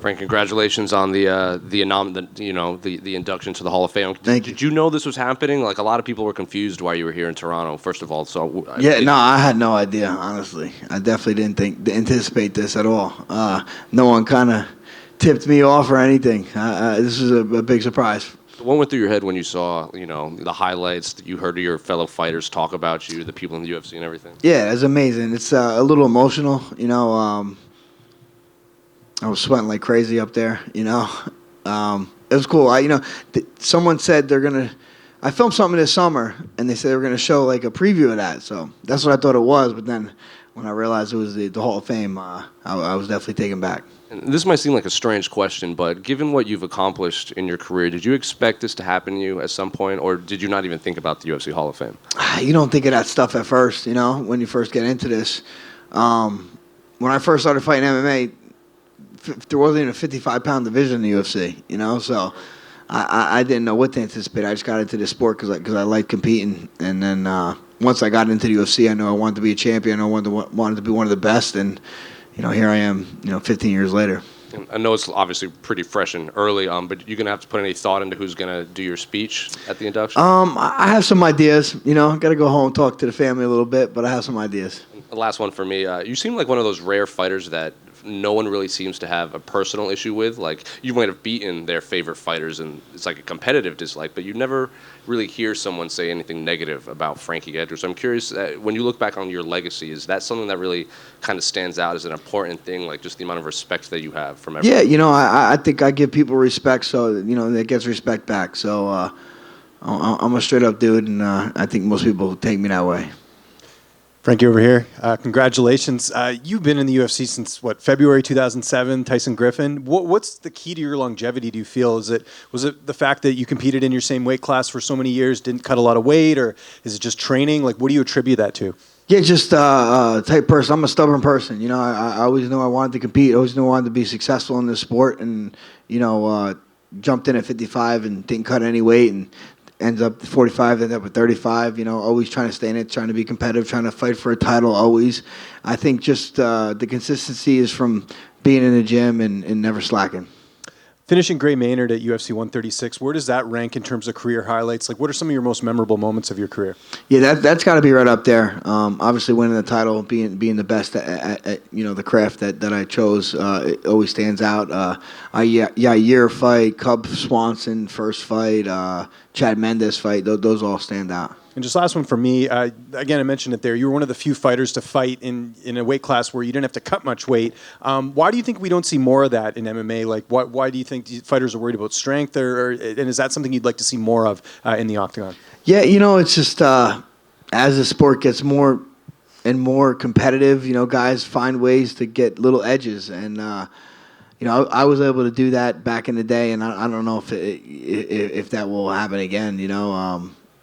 Frank, congratulations on the induction to the Hall of Fame. Thank you. Did you know this was happening? Like, a lot of people were confused why you were here in Toronto, first of all. So I had no idea, honestly. I definitely didn't anticipate this at all. No one kind of tipped me off or anything. This was a big surprise. What went through your head when you saw, the highlights that you heard your fellow fighters talk about you, the people in the UFC and everything? Yeah, it's amazing. It's a little emotional, I was sweating like crazy up there, It was cool. Someone said I filmed something this summer, and they said they were going to show like a preview of that. So that's what I thought it was. But then when I realized it was the Hall of Fame, I was definitely taken back. And this might seem like a strange question, but given what you've accomplished in your career, did you expect this to happen to you at some point, or did you not even think about the UFC Hall of Fame? You don't think of that stuff at first, when you first get into this. When I first started fighting MMA, there wasn't even a 55-pound division in the UFC, so I didn't know what to anticipate. I just got into this sport because I liked competing, and then once I got into the UFC, I knew I wanted to be a champion. I wanted to be one of the best, and here I am, 15 years later. And I know it's obviously pretty fresh and early, but you're gonna have to put any thought into who's gonna do your speech at the induction. I have some ideas. Got to go home and talk to the family a little bit, but I have some ideas. The last one for me. You seem like one of those rare fighters that no one really seems to have a personal issue with. Like, you might have beaten their favorite fighters, and it's like a competitive dislike, but you never really hear someone say anything negative about Frankie Edgar. So I'm curious, when you look back on your legacy, is that something that really kind of stands out as an important thing, like just the amount of respect that you have from everyone? Yeah, I think I give people respect, so, that gets respect back. So I'm a straight-up dude, and I think most people take me that way. Frankie over here. Congratulations. You've been in the UFC since, February 2007, Tyson Griffin. What's the key to your longevity, do you feel? Was it the fact that you competed in your same weight class for so many years, didn't cut a lot of weight, or is it just training? Like, what do you attribute that to? Yeah, just type person. I'm a stubborn person. I always knew I wanted to compete. I always knew I wanted to be successful in this sport, and, jumped in at 55 and didn't cut any weight, and ends up 45, ended up at 35, always trying to stay in it, trying to be competitive, trying to fight for a title always. I think just the consistency is from being in the gym and never slacking. Finishing Gray Maynard at UFC 136, where does that rank in terms of career highlights? Like, what are some of your most memorable moments of your career? Yeah, that's got to be right up there. Obviously, winning the title, being the best at the craft that I chose, it always stands out. Yair fight, Cub Swanson first fight, Chad Mendes fight, those all stand out. And just last one for me. Again, I mentioned it there. You were one of the few fighters to fight in a weight class where you didn't have to cut much weight. Why do you think we don't see more of that in MMA? Like, why do you think fighters are worried about strength? And is that something you'd like to see more of in the octagon? Yeah, it's just as the sport gets more and more competitive, guys find ways to get little edges. And, I was able to do that back in the day, and I don't know if that will happen again,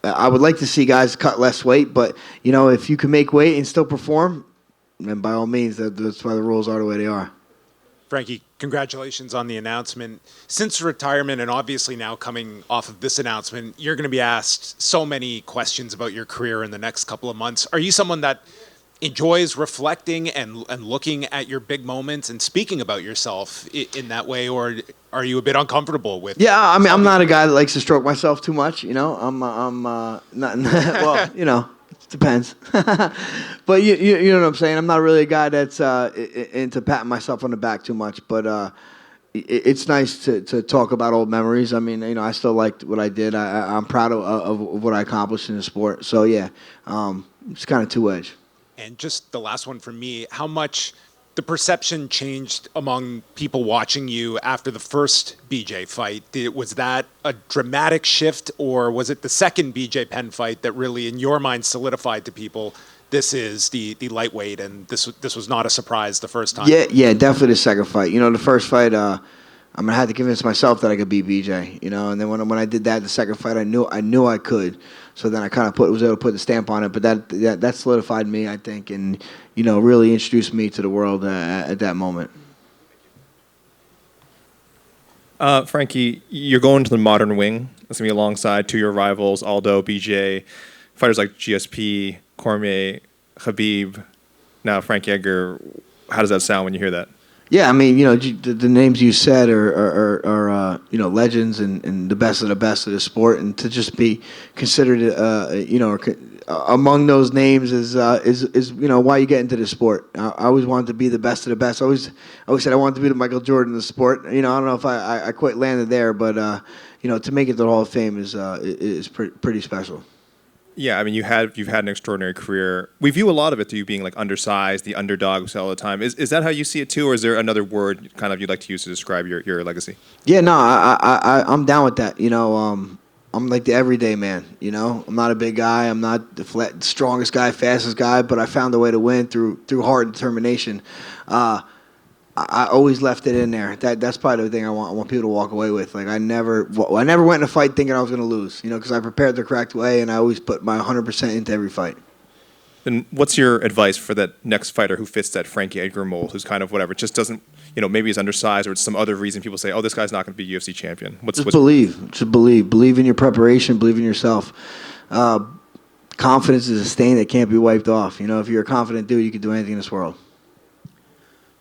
I would like to see guys cut less weight, but, if you can make weight and still perform, then by all means, that's why the rules are the way they are. Frankie, congratulations on the announcement. Since retirement, and obviously now coming off of this announcement, you're going to be asked so many questions about your career in the next couple of months. Are you someone that enjoys reflecting and looking at your big moments and speaking about yourself in that way, or are you a bit uncomfortable with? Yeah, I mean, I'm not a guy that likes to stroke myself too much. I'm not. Well, it depends. But you know what I'm saying. I'm not really a guy that's into patting myself on the back too much. But it's nice to talk about old memories. I mean, I still liked what I did. I'm proud of what I accomplished in the sport. So yeah, it's kind of two-edged. And just the last one for me, how much the perception changed among people watching you after the first BJ fight? Was that a dramatic shift, or was it the second BJ Penn fight that really, in your mind, solidified to people this is the lightweight, and this was not a surprise the first time? Yeah, definitely the second fight. The first fight, I had to convince myself that I could beat BJ. And then when I did that, the second fight, I knew I could. So then I kind of was able to put the stamp on it. But that solidified me, I think, and really introduced me to the world at that moment. Frankie, you're going to the modern wing. That's going to be alongside two of your rivals, Aldo, BJ, fighters like GSP, Cormier, Khabib. Now, Frankie Edgar. How does that sound when you hear that? Yeah, I mean, the names you said are legends and the best of the sport, and to just be considered, among those names is why you get into the sport. I always wanted to be the best of the best. I always said I wanted to be the Michael Jordan of the sport. I don't know if I quite landed there, but to make it to the Hall of Fame is pretty special. Yeah, I mean, you've had an extraordinary career. We view a lot of it to you being like undersized, the underdog we say all the time. Is that how you see it too, or is there another word kind of you'd like to use to describe your legacy? Yeah, no, I'm down with that. I'm like the everyday man. I'm not a big guy. I'm not the strongest guy, fastest guy, but I found a way to win through heart and determination. I always left it in there. That's probably the thing I want people to walk away with. Like I never went in a fight thinking I was going to lose. Because I prepared the correct way, and I always put my 100% into every fight. And what's your advice for that next fighter who fits that Frankie Edgar mold, who's kind of whatever, just doesn't, maybe he's undersized or it's some other reason people say, oh, this guy's not going to be UFC champion. Just believe in your preparation, believe in yourself. Confidence is a stain that can't be wiped off. If you're a confident dude, you can do anything in this world.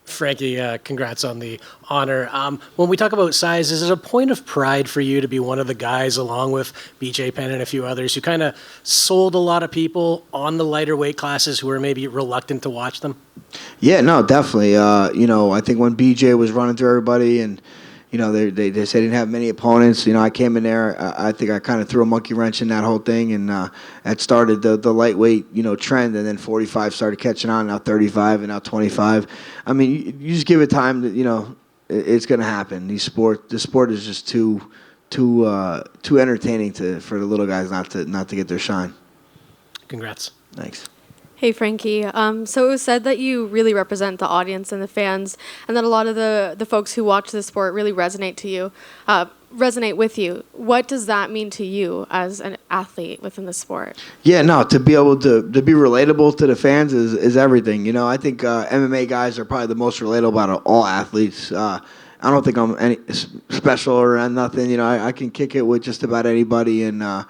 Frankie, congrats on the honor. When we talk about size, is it a point of pride for you to be one of the guys, along with BJ Penn and a few others, who kind of sold a lot of people on the lighter weight classes who were maybe reluctant to watch them? Yeah, no, definitely. I think when BJ was running through everybody and, they said they didn't have many opponents. I came in there. I think I kind of threw a monkey wrench in that whole thing, and that started the lightweight, trend, and then 45 started catching on. Now 35, and now 25. I mean, you just give it time. It's going to happen. The sport is just too entertaining for the little guys not to get their shine. Congrats. Thanks. Hey, Frankie. So it was said that you really represent the audience and the fans, and that a lot of the folks who watch the sport really resonate with you. What does that mean to you as an athlete within the sport? Yeah, no, to be able to be relatable to the fans is everything. I think MMA guys are probably the most relatable out of all athletes. I don't think I'm any special or nothing. I can kick it with just about anybody, and I'm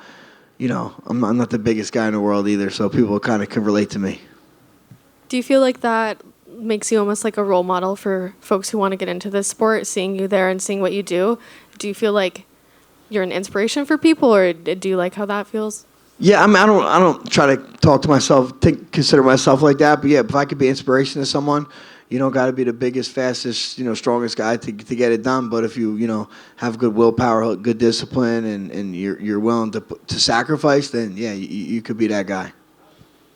not the biggest guy in the world either, so people kind of can relate to me. Do you feel like that makes you almost like a role model for folks who want to get into this sport, seeing you there and seeing what you do? Do you feel like you're an inspiration for people, or do you like how that feels? Yeah, I mean, I don't try to talk to myself, consider myself like that, but yeah, if I could be inspiration to someone, you don't got to be the biggest, fastest, strongest guy to get it done. But if you, have good willpower, good discipline, and you're willing to sacrifice, then yeah, you could be that guy.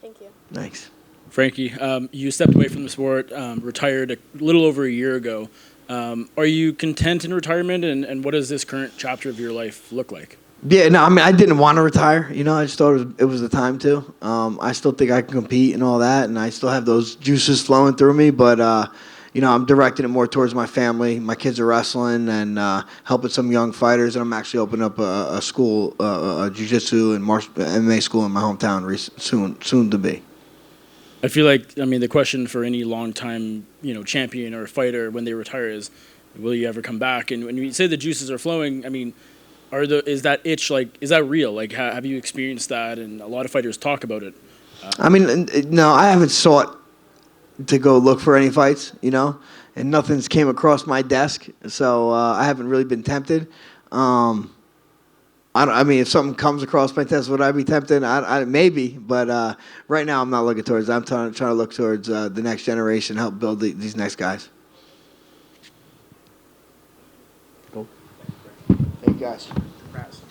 Thank you. Thanks. Frankie, you stepped away from the sport, retired a little over a year ago. Are you content in retirement, and what does this current chapter of your life look like? Yeah, no, I mean, I didn't want to retire. I just thought it was the time to. I still think I can compete and all that, and I still have those juices flowing through me. But, I'm directing it more towards my family. My kids are wrestling and helping some young fighters, and I'm actually opening up a school, a jiu-jitsu and MMA school in my hometown soon to be. I feel like, the question for any long-time, champion or fighter when they retire is, will you ever come back? And when you say the juices are flowing, is that itch, is that real? Have you experienced that? And a lot of fighters talk about it. No, I haven't sought to go look for any fights, and nothing's came across my desk, so I haven't really been tempted. If something comes across my desk, would I be tempted? Maybe, but right now I'm not looking towards. I'm trying to look towards the next generation, help build these next guys. Cool. Thank you, guys. Congrats.